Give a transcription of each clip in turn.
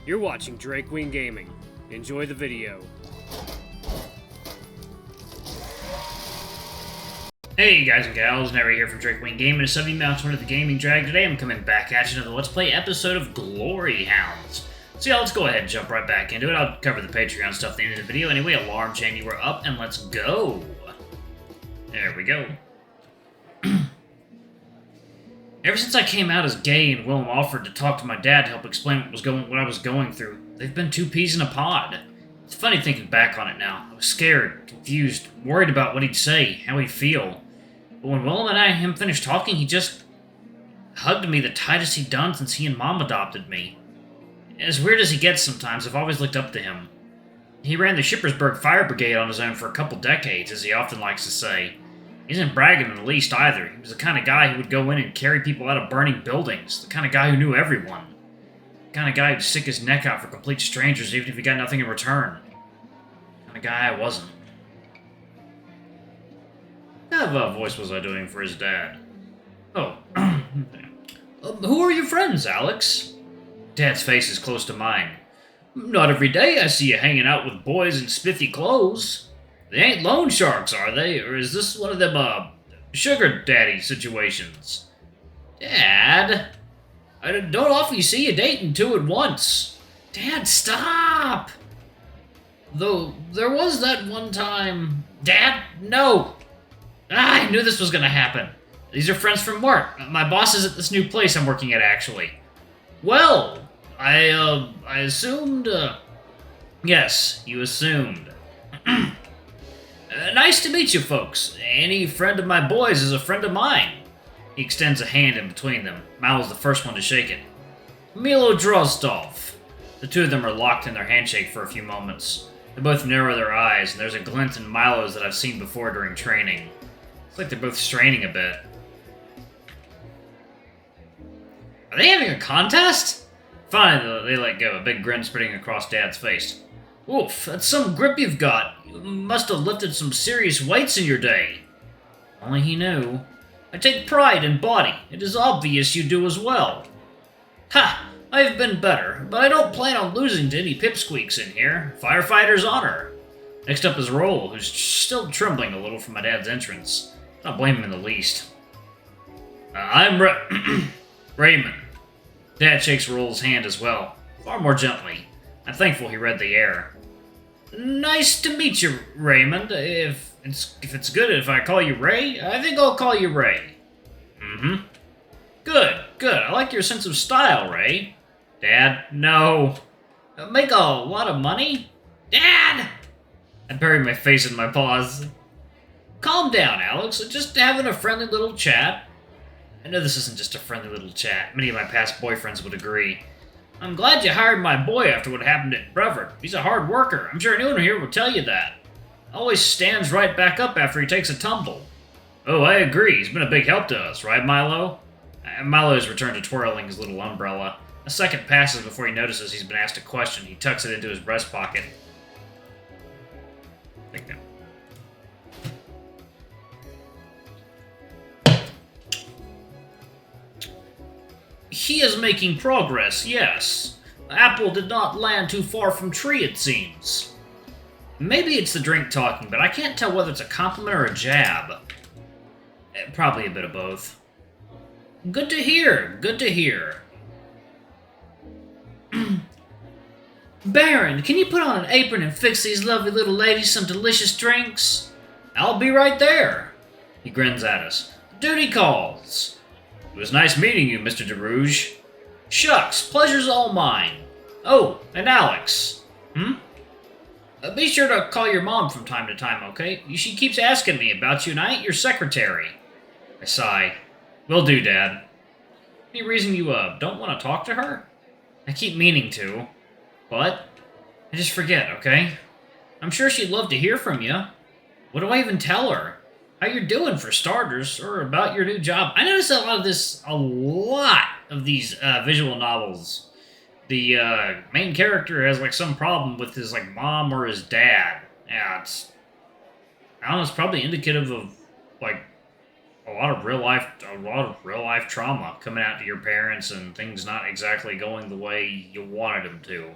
You're watching Drake Queen Gaming. Enjoy the video. Hey guys and gals, Nary here from Drake Queen Gaming, a 70 mounts of the Gaming Drag. Today I'm coming back at you with another Let's Play episode of Glory Hounds. So yeah, let's go ahead and jump right back into it. I'll cover the Patreon stuff at the end of the video. Anyway, alarm chain, you were up, and let's go. There we go. Ever since I came out as gay and Willem offered to talk to my dad to help explain what I was going through, they've been two peas in a pod. It's funny thinking back on it now. I was scared, confused, worried about what he'd say, how he'd feel. But when Willem and him finished talking, he just hugged me the tightest he'd done since he and Mom adopted me. As weird as he gets sometimes, I've always looked up to him. He ran the Shippersburg Fire Brigade on his own for a couple decades, as he often likes to say. He isn't bragging in the least either. He was the kind of guy who would go in and carry people out of burning buildings. The kind of guy who knew everyone. The kind of guy who'd stick his neck out for complete strangers even if he got nothing in return. The kind of guy I wasn't. What kind of voice was I doing for his dad? Oh. Who are your friends, Alex? Dad's face is close to mine. Not every day I see you hanging out with boys in spiffy clothes. They ain't loan sharks, are they? Or is this one of them, sugar daddy situations? Dad? I don't often see you dating two at once. Dad, stop! Though, there was that one time... Dad, no! I knew this was gonna happen. These are friends from work. My boss is at this new place I'm working at, actually. Well, I assumed, Yes, you assumed. Nice to meet you folks. Any friend of my boys is a friend of mine. He extends a hand in between them. Milo's the first one to shake it. Milo Drozdov. The two of them are locked in their handshake for a few moments. They both narrow their eyes, and there's a glint in Milo's that I've seen before during training. It's like they're both straining a bit. Are they having a contest? Finally, they let go, a big grin spreading across Dad's face. Oof, that's some grip you've got. You must have lifted some serious weights in your day. Only he knew. I take pride in body. It is obvious you do as well. Ha! I've been better, but I don't plan on losing to any pipsqueaks in here. Firefighter's honor. Next up is Roll, who's still trembling a little from my dad's entrance. Don't blame him in the least. I'm Raymond. Dad shakes Roll's hand as well, far more gently. I'm thankful he read the air. Nice to meet you, Raymond. If it's good if I call you Ray, I think I'll call you Ray. Mm-hmm. Good. I like your sense of style, Ray. Dad, no. Make a lot of money? Dad! I buried my face in my paws. Calm down, Alex. Just having a friendly little chat. I know this isn't just a friendly little chat. Many of my past boyfriends would agree. I'm glad you hired my boy after what happened at Brevard. He's a hard worker. I'm sure anyone here will tell you that. Always stands right back up after he takes a tumble. Oh, I agree. He's been a big help to us, right, Milo? Milo has returned to twirling his little umbrella. A second passes before he notices he's been asked a question. He tucks it into his breast pocket. Think now. He is making progress, yes. Apple did not land too far from tree, it seems. Maybe it's the drink talking, but I can't tell whether it's a compliment or a jab. Probably a bit of both. Good to hear. Baron, can you put on an apron and fix these lovely little ladies some delicious drinks? I'll be right there. He grins at us. Duty calls. It was nice meeting you, Mr. DeRouge. Shucks, pleasure's all mine. Oh, and Alex. Be sure to call your mom from time to time, okay? She keeps asking me about you, and I ain't your secretary. I sigh. Will do, Dad. Any reason you, don't want to talk to her? I keep meaning to, but I just forget, okay? I'm sure she'd love to hear from you. What do I even tell her? How you're doing, for starters, or about your new job. I notice a lot of these visual novels. The main character has like some problem with his like mom or his dad. Yeah, I don't know, it's probably indicative of like a lot of real life trauma coming out to your parents and things not exactly going the way you wanted them to.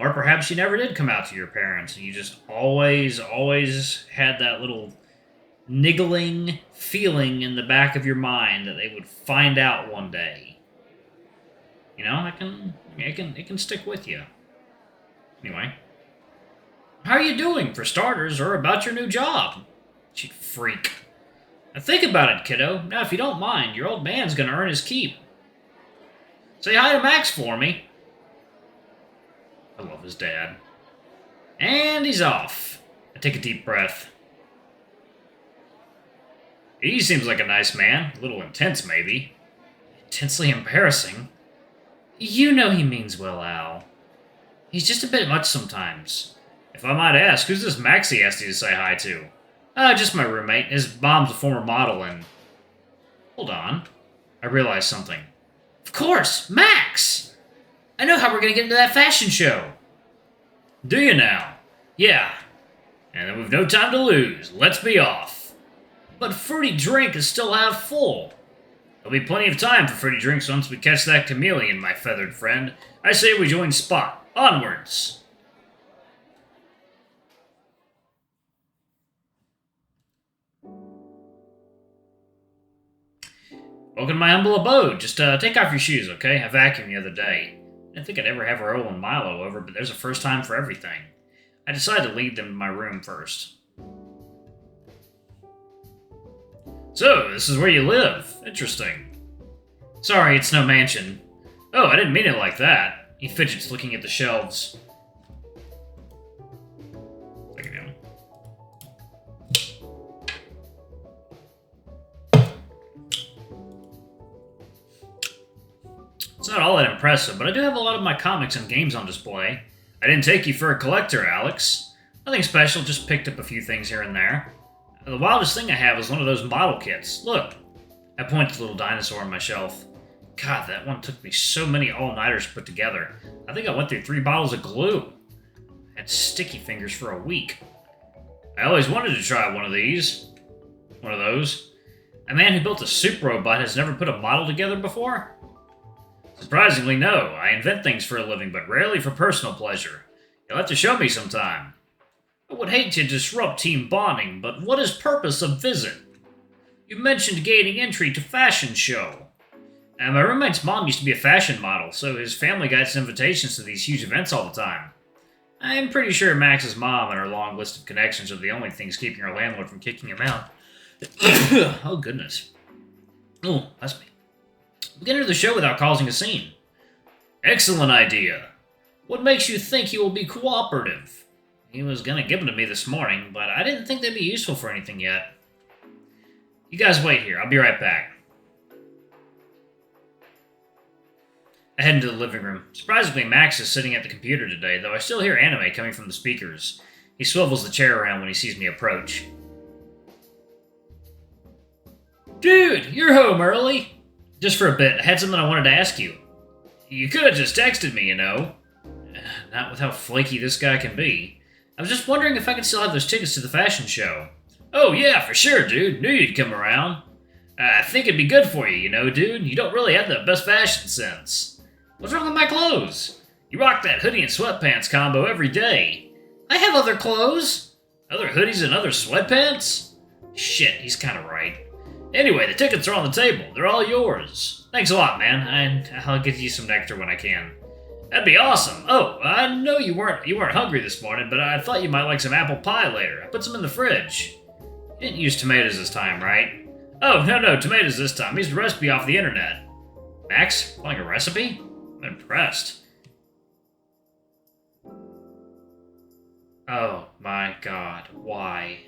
Or perhaps you never did come out to your parents and you just always had that little niggling feeling in the back of your mind that they would find out one day. You know, it can stick with you. Anyway. How are you doing, for starters, or about your new job? You freak. Now think about it, kiddo. Now, if you don't mind, your old man's gonna earn his keep. Say hi to Max for me. I love his dad. And he's off. I take a deep breath. He seems like a nice man. A little intense, maybe. Intensely embarrassing. You know he means well, Al. He's just a bit much sometimes. If I might ask, who's this Max he asked you to say hi to? Just my roommate. His mom's a former model and... Hold on. I realized something. Of course! Max! I know how we're gonna get into that fashion show. Do you now? Yeah. And then we've no time to lose. Let's be off. But fruity drink is still half full. There'll be plenty of time for fruity drinks once we catch that chameleon, my feathered friend. I say we join Spot. Onwards! Welcome to my humble abode. Just take off your shoes, okay? I vacuumed the other day. I didn't think I'd ever have Earl and Milo over, but there's a first time for everything. I decided to lead them to my room first. So, this is where you live. Interesting. Sorry, it's no mansion. Oh, I didn't mean it like that. He fidgets looking at the shelves. It's not all that impressive, but I do have a lot of my comics and games on display. I didn't take you for a collector, Alex. Nothing special, just picked up a few things here and there. The wildest thing I have is one of those model kits. Look. I point to the little dinosaur on my shelf. God, that one took me so many all-nighters to put together. I think I went through 3 bottles of glue. I had sticky fingers for a week. I always wanted to try one of these. One of those. A man who built a soup robot has never put a model together before? Surprisingly, no. I invent things for a living, but rarely for personal pleasure. You'll have to show me sometime. I would hate to disrupt team bonding, but what is purpose of visit? You mentioned gaining entry to fashion show. My roommate's mom used to be a fashion model, so his family gets invitations to these huge events all the time. I'm pretty sure Max's mom and her long list of connections are the only things keeping our landlord from kicking him out. Oh, goodness. Oh, that's me. We can enter the show without causing a scene. Excellent idea. What makes you think he will be cooperative? He was gonna give them to me this morning, but I didn't think they'd be useful for anything yet. You guys wait here. I'll be right back. I head into the living room. Surprisingly, Max is sitting at the computer today, though I still hear anime coming from the speakers. He swivels the chair around when he sees me approach. Dude, you're home early. Just for a bit, I had something I wanted to ask you. You could have just texted me, you know. Not with how flaky this guy can be. I was just wondering if I could still have those tickets to the fashion show. Oh yeah, for sure, dude. Knew you'd come around. I think it'd be good for you, you know, dude. You don't really have the best fashion sense. What's wrong with my clothes? You rock that hoodie and sweatpants combo every day. I have other clothes. Other hoodies and other sweatpants? Shit, he's kind of right. Anyway, the tickets are on the table. They're all yours. Thanks a lot, man. I'll get you some nectar when I can. That'd be awesome. Oh, I know you weren't hungry this morning, but I thought you might like some apple pie later. I put some in the fridge. You didn't use tomatoes this time, right? Oh, no, tomatoes this time. Used a recipe off the internet. Max, following a recipe? I'm impressed. Oh my god. Why?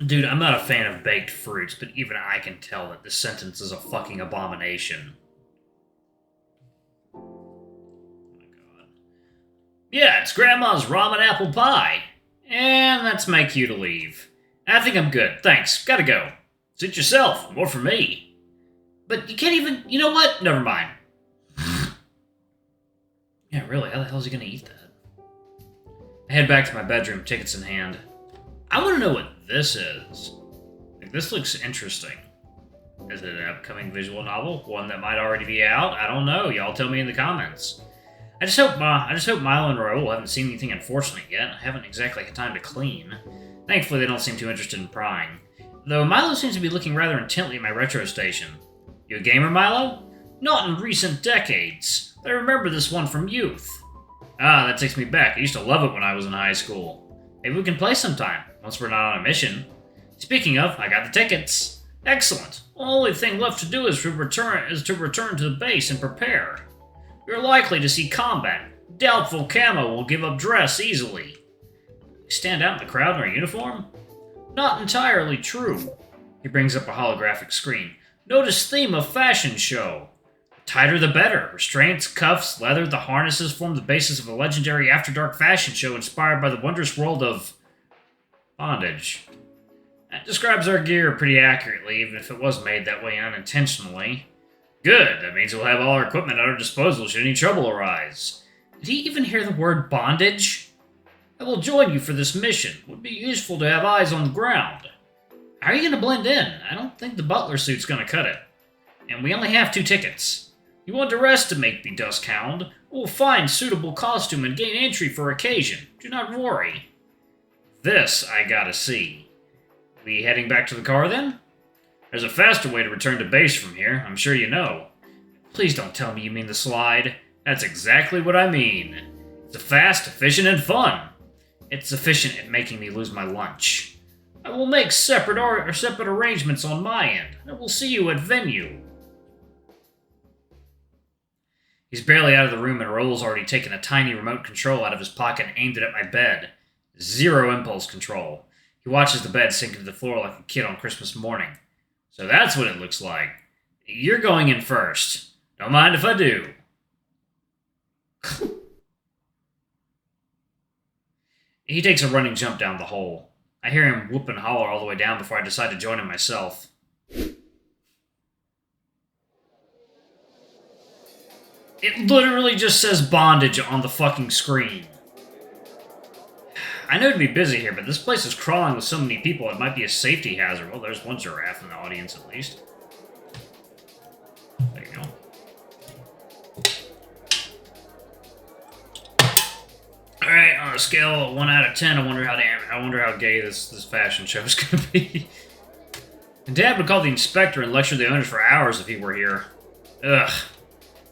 Dude, I'm not a fan of baked fruits, but even I can tell that this sentence is a fucking abomination. Oh my god. Yeah, it's Grandma's ramen apple pie. And that's my cue to leave. I think I'm good, thanks. Gotta go. Suit yourself, more for me. But you can't even... You know what? Never mind. Yeah, really, how the hell is he gonna eat that? I head back to my bedroom, tickets in hand. I want to know what this is. Like, this looks interesting. Is it an upcoming visual novel? One that might already be out? I don't know. Y'all tell me in the comments. I just hope Milo and Raoul haven't seen anything unfortunate yet. I haven't exactly had time to clean. Thankfully, they don't seem too interested in prying. Though Milo seems to be looking rather intently at my retro station. You a gamer, Milo? Not in recent decades, but I remember this one from youth. Ah, that takes me back. I used to love it when I was in high school. Maybe we can play sometime, once we're not on a mission. Speaking of, I got the tickets. Excellent. The only thing left to do is to return to the base and prepare. You're likely to see combat. Doubtful camo will give up dress easily. You stand out in the crowd in our uniform? Not entirely true. He brings up a holographic screen. Notice theme of fashion show. The tighter the better. Restraints, cuffs, leather, the harnesses form the basis of a legendary After Dark fashion show inspired by the wondrous world of Bondage. That describes our gear pretty accurately, even if it was made that way unintentionally. Good, that means we'll have all our equipment at our disposal should any trouble arise. Did he even hear the word bondage? I will join you for this mission. Would be useful to have eyes on the ground. How are you going to blend in? I don't think the butler suit's going to cut it. And we only have 2 tickets. You want to underestimate me, Dusk Hound? We'll find suitable costume and gain entry for occasion. Do not worry. This I gotta see. We heading back to the car then? There's a faster way to return to base from here, I'm sure you know. Please don't tell me you mean the slide. That's exactly what I mean. It's fast, efficient, and fun. It's efficient at making me lose my lunch. I will make separate arrangements on my end. I will see you at venue. He's barely out of the room and Raoul's already taken a tiny remote control out of his pocket and aimed it at my bed. 0 impulse control. He watches the bed sink into the floor like a kid on Christmas morning. So that's what it looks like. You're going in first. Don't mind if I do. He takes a running jump down the hole. I hear him whoop and holler all the way down before I decide to join him myself. It literally just says Bondage on the fucking screen. I know to be busy here, but this place is crawling with so many people it might be a safety hazard. Well, there's one giraffe in the audience at least. There you go. Alright, on a scale of 1 out of 10, I wonder how gay this fashion show is gonna be. And Dad would call the inspector and lecture the owners for hours if he were here. Ugh.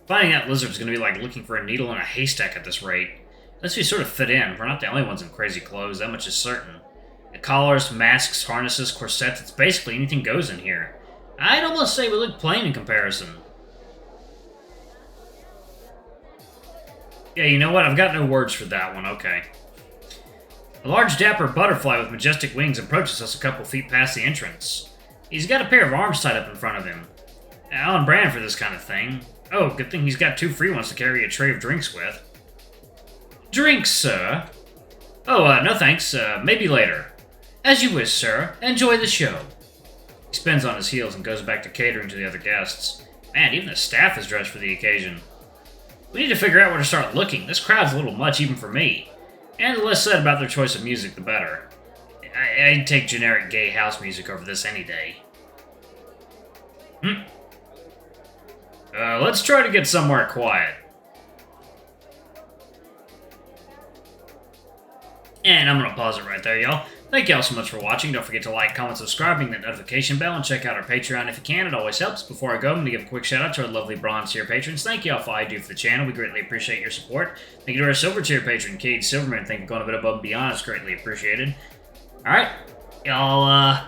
Finding that lizard's gonna be like looking for a needle in a haystack at this rate. Unless we sort of fit in, we're not the only ones in crazy clothes, that much is certain. The collars, masks, harnesses, corsets, it's basically anything goes in here. I'd almost say we look plain in comparison. Yeah, you know what? I've got no words for that one, okay. A large dapper butterfly with majestic wings approaches us a couple feet past the entrance. He's got a pair of arms tied up in front of him. On brand for this kind of thing. Oh, good thing he's got 2 free ones to carry a tray of drinks with. Drinks, sir? Oh, no thanks. Maybe later. As you wish, sir. Enjoy the show. He spins on his heels and goes back to catering to the other guests. Man, even the staff is dressed for the occasion. We need to figure out where to start looking. This crowd's a little much even for me. And the less said about their choice of music, the better. I'd take generic gay house music over this any day. Let's try to get somewhere quiet. And I'm going to pause it right there, y'all. Thank y'all so much for watching. Don't forget to like, comment, subscribe, ring that notification bell, and check out our Patreon if you can. It always helps. Before I go, I'm going to give a quick shout out to our lovely bronze tier patrons. Thank y'all for all you do for the channel. We greatly appreciate your support. Thank you to our silver tier patron, Cade Silverman. Thank you for going a bit above and beyond. It's greatly appreciated. Alright. Y'all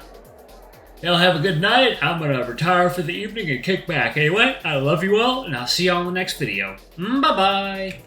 have a good night. I'm going to retire for the evening and kick back. Anyway, I love you all, and I'll see y'all in the next video. Bye-bye.